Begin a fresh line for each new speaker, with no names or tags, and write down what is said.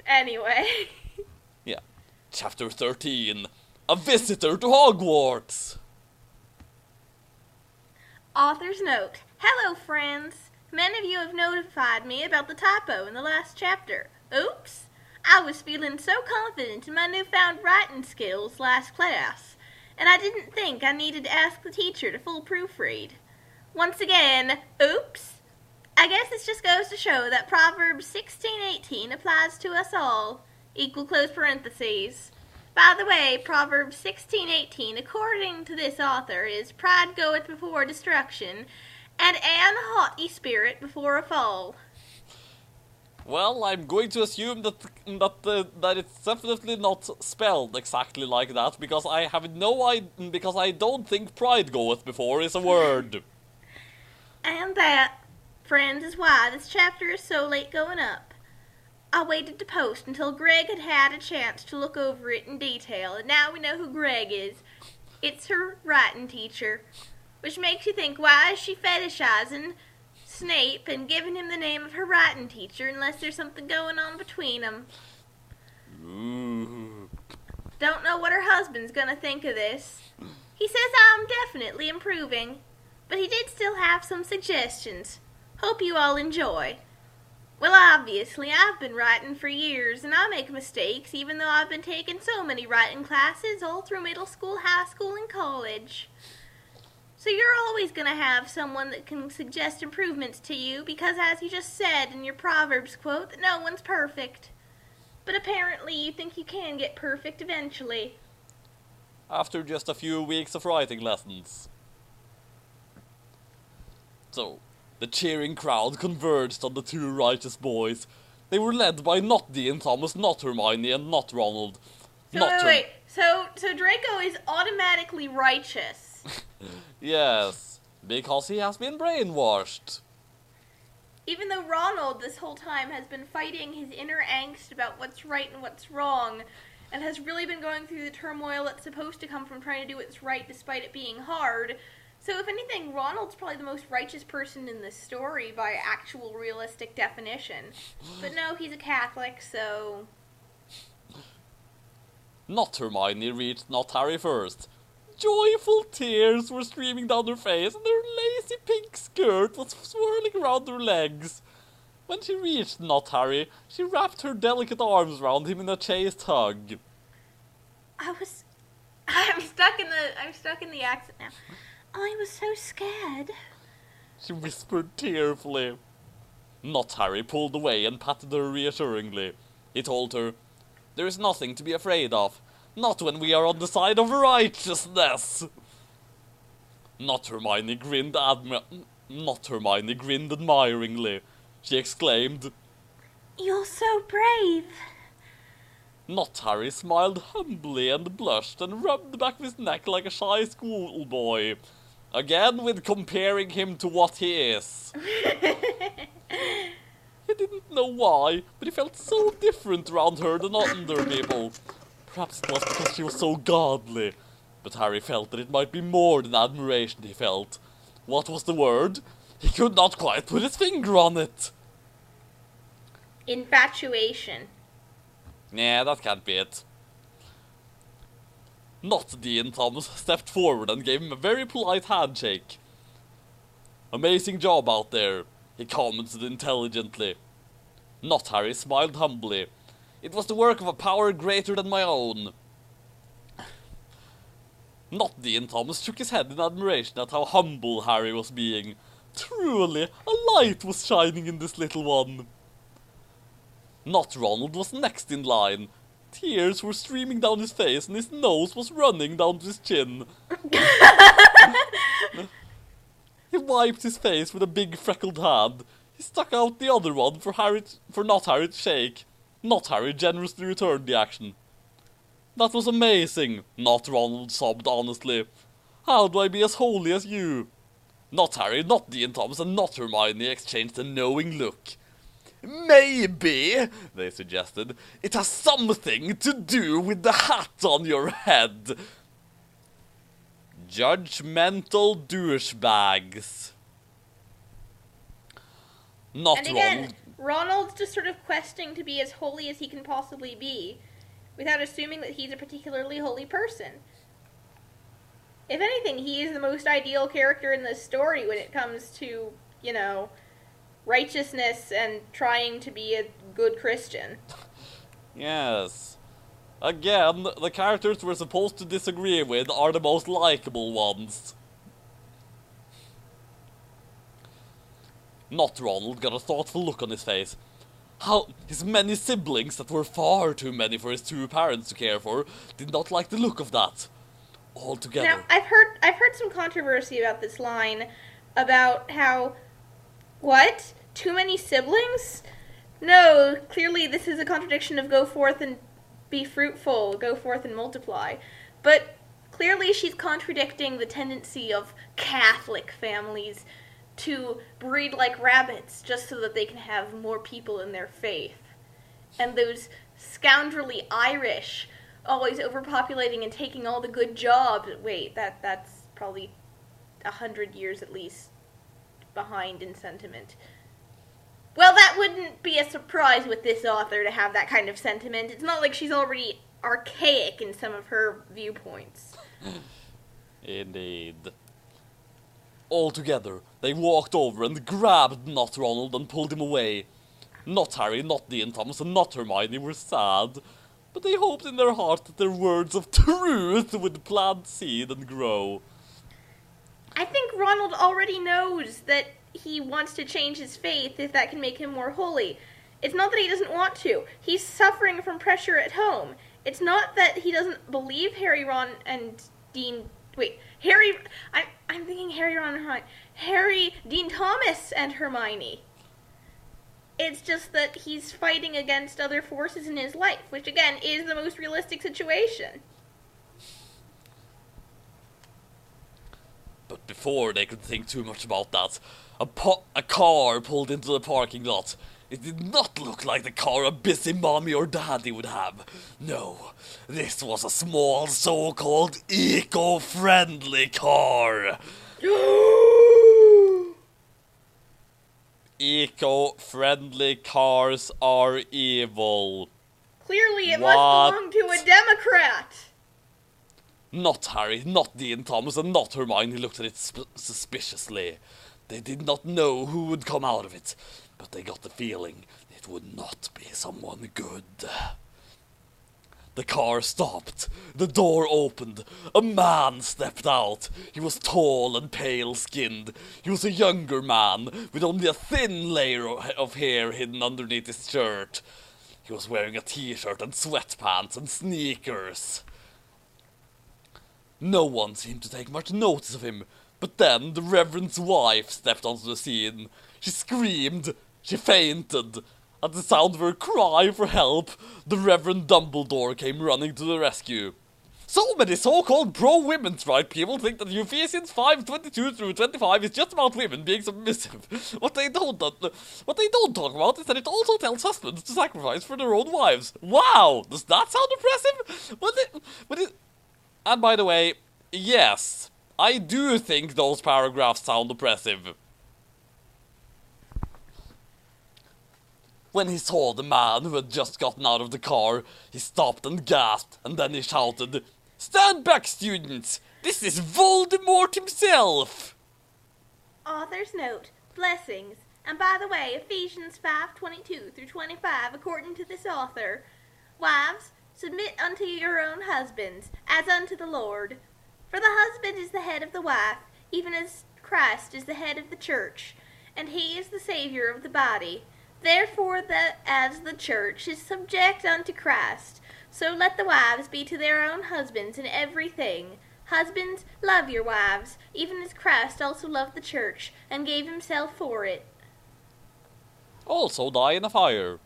Anyway.
Yeah. Chapter 13. A visitor to Hogwarts.
Author's note. Hello, friends. Many of you have notified me about the typo in the last chapter. Oops. I was feeling so confident in my newfound writing skills last class, and I didn't think I needed to ask the teacher to full proofread. Once again, oops. I guess this just goes to show that Proverbs 16:18 applies to us all. Equal close parentheses. By the way, Proverbs 16:18, according to this author, is pride goeth before destruction, and an haughty spirit before a fall.
Well, I'm going to assume that it's definitely not spelled exactly like that, because I have no idea, because I don't think pride goeth before is a word.
And that, friends, is why this chapter is so late going up. I waited to post until Greg had had a chance to look over it in detail, and now we know who Greg is. It's her writing teacher, which makes you think, why is she fetishizing Snape and giving him the name of her writing teacher unless there's something going on between them?
Ooh.
Don't know what her husband's gonna think of this. He says I'm definitely improving, but he did still have some suggestions. Hope you all enjoy. Well, obviously, I've been writing for years, and I make mistakes, even though I've been taking so many writing classes all through middle school, high school, and college. So you're always going to have someone that can suggest improvements to you, because as you just said in your Proverbs quote, that no one's perfect. But apparently you think you can get perfect eventually.
After just a few weeks of writing lessons. So, the cheering crowd converged on the two righteous boys. They were led by not Dean Thomas, not Hermione, and not Ronald.
Wait. So Draco is automatically righteous.
Yes, because he has been brainwashed.
Even though Ronald this whole time has been fighting his inner angst about what's right and what's wrong, and has really been going through the turmoil that's supposed to come from trying to do what's right despite it being hard. So if anything, Ronald's probably the most righteous person in this story by actual realistic definition. But no, he's a Catholic, so...
Not Hermione reached Not-Harry first. Joyful tears were streaming down her face, and her lacy pink skirt was swirling around her legs. When she reached Not-Harry, she wrapped her delicate arms around him in a chaste hug.
I'm stuck in the accent now. I was so scared,
She whispered tearfully. Not-Harry pulled away and patted her reassuringly. He told her, "There is nothing to be afraid of. Not when we are on the side of righteousness." Not Hermione grinned admiringly. She exclaimed,
"You're so brave."
Not-Harry smiled humbly and blushed and rubbed the back of his neck like a shy schoolboy. Again with comparing him to what he is. He didn't know why, but he felt so different around her than other people. Perhaps it was because she was so godly. But Harry felt that it might be more than admiration he felt. What was the word? He could not quite put his finger on it.
Infatuation.
Nah, that can't be it. Not Dean Thomas stepped forward and gave him a very polite handshake. "Amazing job out there," he commented intelligently. Not Harry smiled humbly. "It was the work of a power greater than my own." Not Dean Thomas shook his head in admiration at how humble Harry was being. Truly, a light was shining in this little one. Not Ronald was next in line. Tears were streaming down his face and his nose was running down to his chin. He wiped his face with a big freckled hand. He stuck out the other one for Not Harry to shake. Not Harry generously returned the action. "That was amazing," Not Ronald sobbed honestly. "How do I be as holy as you?" Not Harry, not Dean Thomas, and not Hermione exchanged a knowing look. "Maybe," they suggested, "it has something to do with the hat on your head." Judgmental douchebags. Not
And again,
Ronald.
Ronald's just sort of questing to be as holy as he can possibly be, without assuming that he's a particularly holy person. If anything, he is the most ideal character in this story when it comes to, righteousness and trying to be a good Christian.
Yes. Again, the characters we're supposed to disagree with are the most likable ones. Not Ronald got a thoughtful look on his face. How his many siblings that were far too many for his two parents to care for did not like the look of that. Altogether.
Now, I've heard some controversy about this line, about how, what? Too many siblings? No, clearly this is a contradiction of go forth and be fruitful, go forth and multiply. But clearly she's contradicting the tendency of Catholic families to breed like rabbits just so that they can have more people in their faith. And those scoundrelly Irish always overpopulating and taking all the good jobs. Wait, that's probably 100 years at least behind in sentiment. Well, that wouldn't be a surprise with this author to have that kind of sentiment. It's not like she's already archaic in some of her viewpoints.
Indeed. Altogether, they walked over and grabbed Not Ronald and pulled him away. Not Harry, not Dean Thomas, and not Hermione were sad, but they hoped in their heart that their words of truth would plant seed and grow.
I think Ronald already knows that he wants to change his faith if that can make him more holy. It's not that he doesn't want to. He's suffering from pressure at home. It's not that he doesn't believe Harry, Ron, and Dean... Wait, Harry... I'm thinking Harry, Ron, and Hermione. Harry, Dean Thomas, and Hermione. It's just that he's fighting against other forces in his life, which, again, is the most realistic situation.
But before they could think too much about that, a car pulled into the parking lot. It did not look like the car a busy mommy or daddy would have. No, this was a small, so-called eco-friendly car. Eco-friendly cars are evil.
Clearly it must belong to a Democrat.
Not Harry, not Dean Thomas, and not Hermione looked at it suspiciously. They did not know who would come out of it, but they got the feeling it would not be someone good. The car stopped. The door opened. A man stepped out. He was tall and pale-skinned. He was a younger man, with only a thin layer of hair hidden underneath his shirt. He was wearing a t-shirt and sweatpants and sneakers. No one seemed to take much notice of him, but then the Reverend's wife stepped onto the scene. She screamed. She fainted. At the sound of her cry for help, the Reverend Dumbledore came running to the rescue. So many so-called pro-women's rights people think that Ephesians 5:22-25 is just about women being submissive. What they don't talk about is that it also tells husbands to sacrifice for their own wives. Wow! Does that sound impressive? And by the way, yes, I do think those paragraphs sound oppressive. When he saw the man who had just gotten out of the car, he stopped and gasped, and then he shouted, "Stand back, students! This is Voldemort himself!"
Author's note, blessings. And by the way, Ephesians 5:22-25, according to this author, wives, submit unto your own husbands, as unto the Lord. For the husband is the head of the wife, even as Christ is the head of the church, and he is the Savior of the body. Therefore, as the church is subject unto Christ, so let the wives be to their own husbands in everything. Husbands, love your wives, even as Christ also loved the church, and gave himself for it.
Also die in a fire.